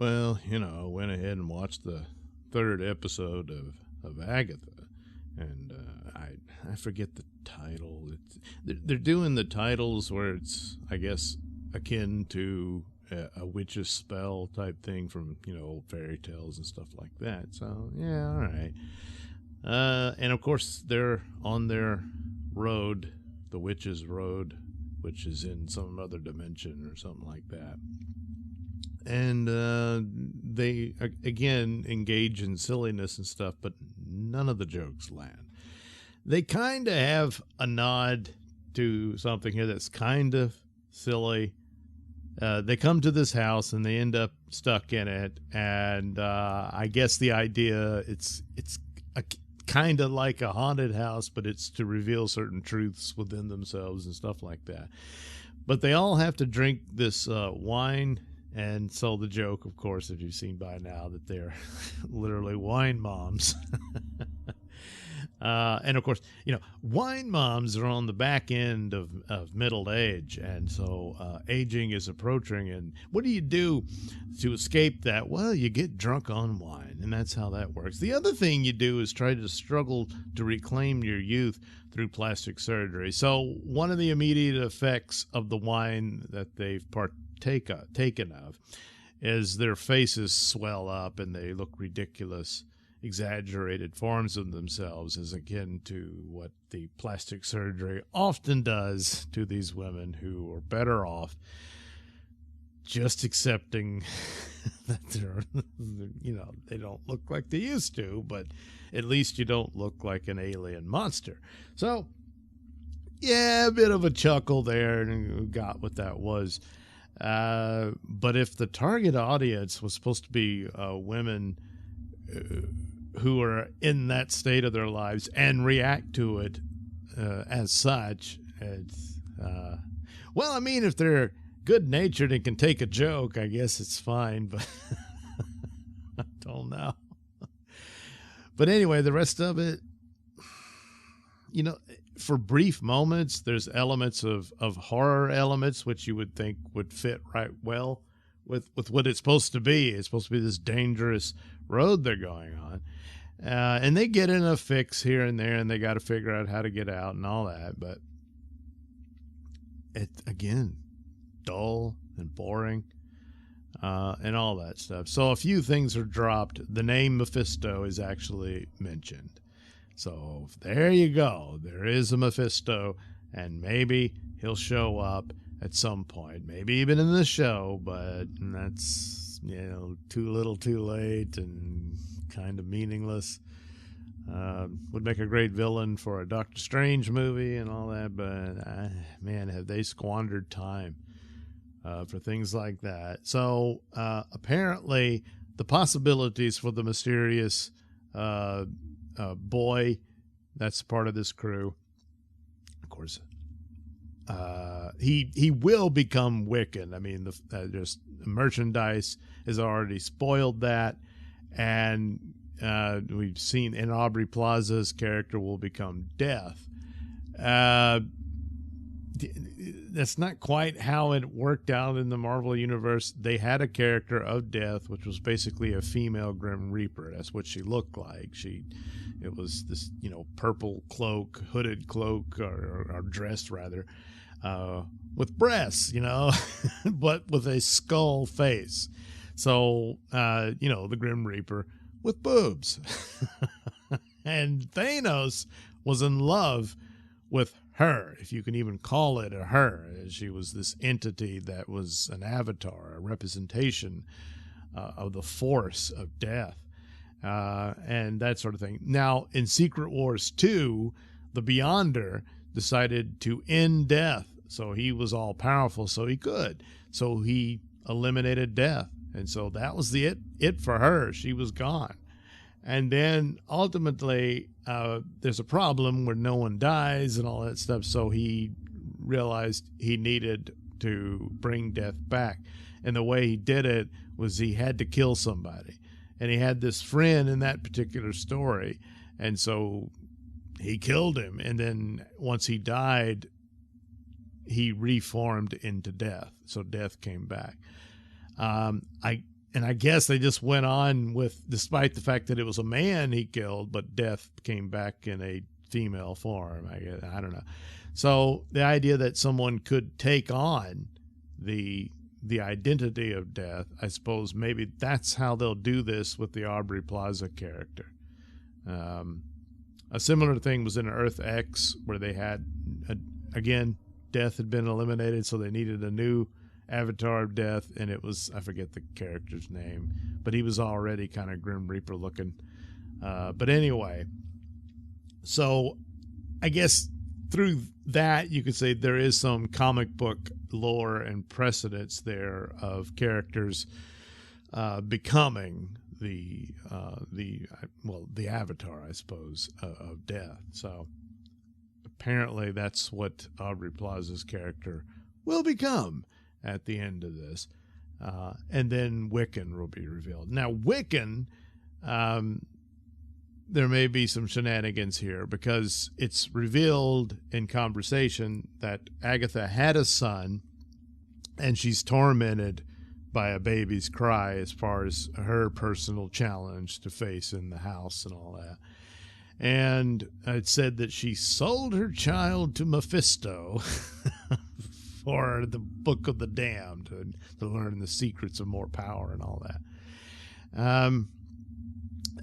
Well, I went ahead and watched the third episode of Agatha, and I forget the title. They're doing the titles where it's, I guess, akin to a witch's spell type thing from old fairy tales and stuff like that. So yeah, all right. And of course they're on their road, the witch's road, which is in some other dimension or something like that. And they again engage in silliness and stuff, but none of the jokes land. They kind of have a nod to something here that's kind of silly. They come to this house and they end up stuck in it, and I guess the idea it's a kind of like a haunted house, but it's to reveal certain truths within themselves and stuff like that. But they all have to drink this wine. And so the joke, of course, if you've seen by now, that they're literally wine moms. And of course, wine moms are on the back end of middle age. And so aging is approaching. And what do you do to escape that? Well, you get drunk on wine. And that's how that works. The other thing you do is try to struggle to reclaim your youth through plastic surgery. So one of the immediate effects of the wine that they've taken of is their faces swell up and they look ridiculous, exaggerated forms of themselves, as akin to what the plastic surgery often does to these women who are better off just accepting that they don't look like they used to, but at least you don't look like an alien monster. So yeah, a bit of a chuckle there, and got what that was. But if the target audience was supposed to be women who are in that state of their lives and react to it as such, it's, well, I mean, if they're good-natured and can take a joke, I guess it's fine, but I don't know. But anyway, the rest of it, for brief moments, there's elements of horror elements, which you would think would fit right well with what it's supposed to be. It's supposed to be this dangerous road they're going on. And they get in a fix here and there, and they got to figure out how to get out and all that. But it, again, dull and boring and all that stuff. So a few things are dropped. The name Mephisto is actually mentioned. So there you go. There is a Mephisto, and maybe he'll show up at some point, maybe even in the show, but that's, too little too late and kind of meaningless. Would make a great villain for a Doctor Strange movie and all that, but man, have they squandered time for things like that. So apparently the possibilities for the mysterious boy that's part of this crew, of course, he will become Wiccan. I mean, just merchandise has already spoiled that, and we've seen in Aubrey Plaza's character will become Death. That's not quite how it worked out in the Marvel Universe. They had a character of Death, which was basically a female Grim Reaper. That's what she looked like. It was this, purple cloak, hooded cloak, or dress rather, with breasts, but with a skull face. So, the Grim Reaper with boobs. And Thanos was in love with her, if you can even call it a her. She was this entity that was an avatar, a representation of the force of death, and that sort of thing. Now, in Secret Wars 2, the Beyonder decided to end death. So he was all powerful, so he could. So he eliminated death. And so that was it for her. She was gone. And then ultimately, there's a problem where no one dies and all that stuff. So he realized he needed to bring death back. And the way he did it was he had to kill somebody. And he had this friend in that particular story. And so he killed him. And then once he died, he reformed into Death. So Death came back. and I guess they just went on with, despite the fact that it was a man he killed, but Death came back in a female form. I don't know. So the idea that someone could take on the identity of Death, I suppose maybe that's how they'll do this with the Aubrey Plaza character. A similar thing was in Earth X, where they had, again, Death had been eliminated, so they needed a new avatar of Death, and it was, I forget the character's name, but he was already kind of Grim Reaper looking. But anyway, so I guess through that, you could say there is some comic book lore and precedence there of characters becoming the avatar, I suppose, of Death. So apparently that's what Aubrey Plaza's character will become at the end of this. And then Wiccan will be revealed. Now, Wiccan, there may be some shenanigans here, because it's revealed in conversation that Agatha had a son, and she's tormented by a baby's cry as far as her personal challenge to face in the house and all that. And it said that she sold her child to Mephisto for the Book of the Damned, to learn the secrets of more power and all that.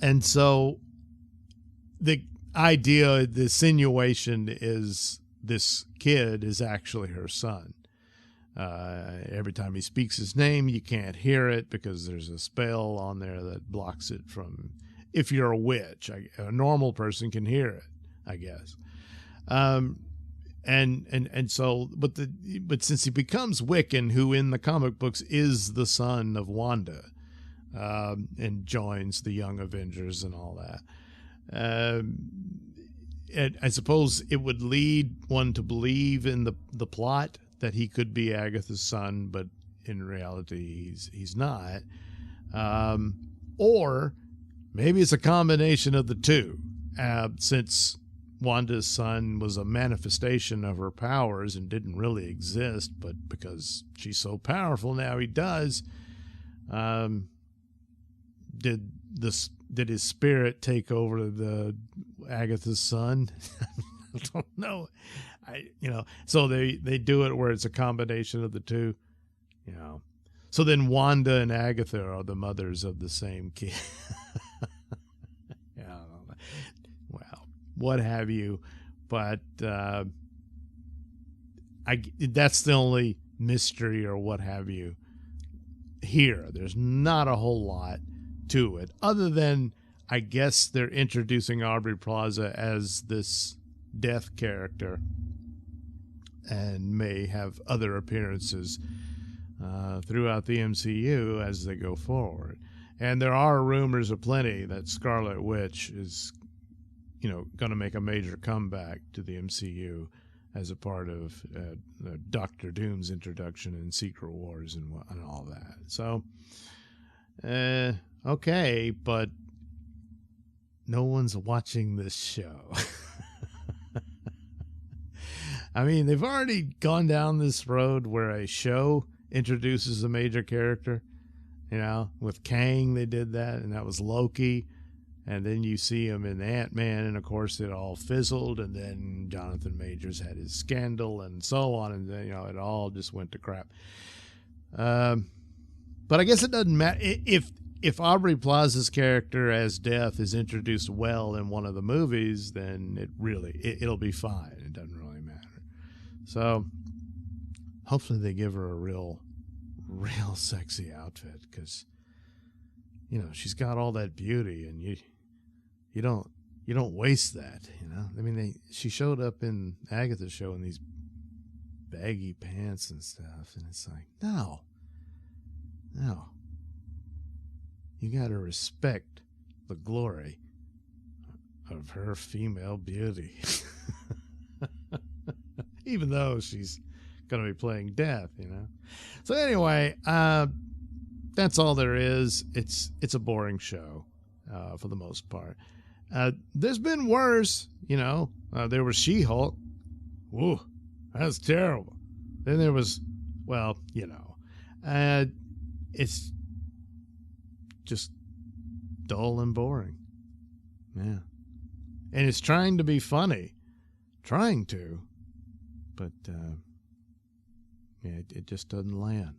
And so the idea, the insinuation is this kid is actually her son. Every time he speaks his name, you can't hear it because there's a spell on there that blocks it from, if you're a witch, a normal person can hear it, I guess. And so, but since he becomes Wiccan, who in the comic books is the son of Wanda, and joins the Young Avengers and all that, and I suppose it would lead one to believe in the plot that he could be Agatha's son, but in reality he's not. Or maybe it's a combination of the two, since Wanda's son was a manifestation of her powers and didn't really exist, but because she's so powerful now he does. Did his spirit take over the Agatha's son? I don't know. So they do it where it's a combination of the two, So then Wanda and Agatha are the mothers of the same kid. Well, what have you? But that's the only mystery or what have you here. There's not a whole lot to it, other than I guess they're introducing Aubrey Plaza as this Death character, and may have other appearances throughout the MCU as they go forward. And there are rumors aplenty that Scarlet Witch is, going to make a major comeback to the MCU as a part of Doctor Doom's introduction in Secret Wars and all that. So, okay, but no one's watching this show. I mean, they've already gone down this road where a show introduces a major character. With Kang, they did that, and that was Loki. And then you see him in Ant-Man, and of course it all fizzled, and then Jonathan Majors had his scandal and so on, and then, it all just went to crap. But I guess it doesn't matter. If Aubrey Plaza's character as Death is introduced well in one of the movies, then it'll be fine. It doesn't really matter. So hopefully they give her a real sexy outfit, because she's got all that beauty, and you don't waste that. I mean, she showed up in Agatha's show in these baggy pants and stuff, and it's like, no, you got to respect the glory of her female beauty. Even though she's going to be playing Death, So anyway, that's all there is. It's a boring show for the most part. There's been worse, there was She-Hulk. Woo, that's terrible. Then there was, it's just dull and boring. Yeah. And it's trying to be funny. But yeah, it just doesn't land.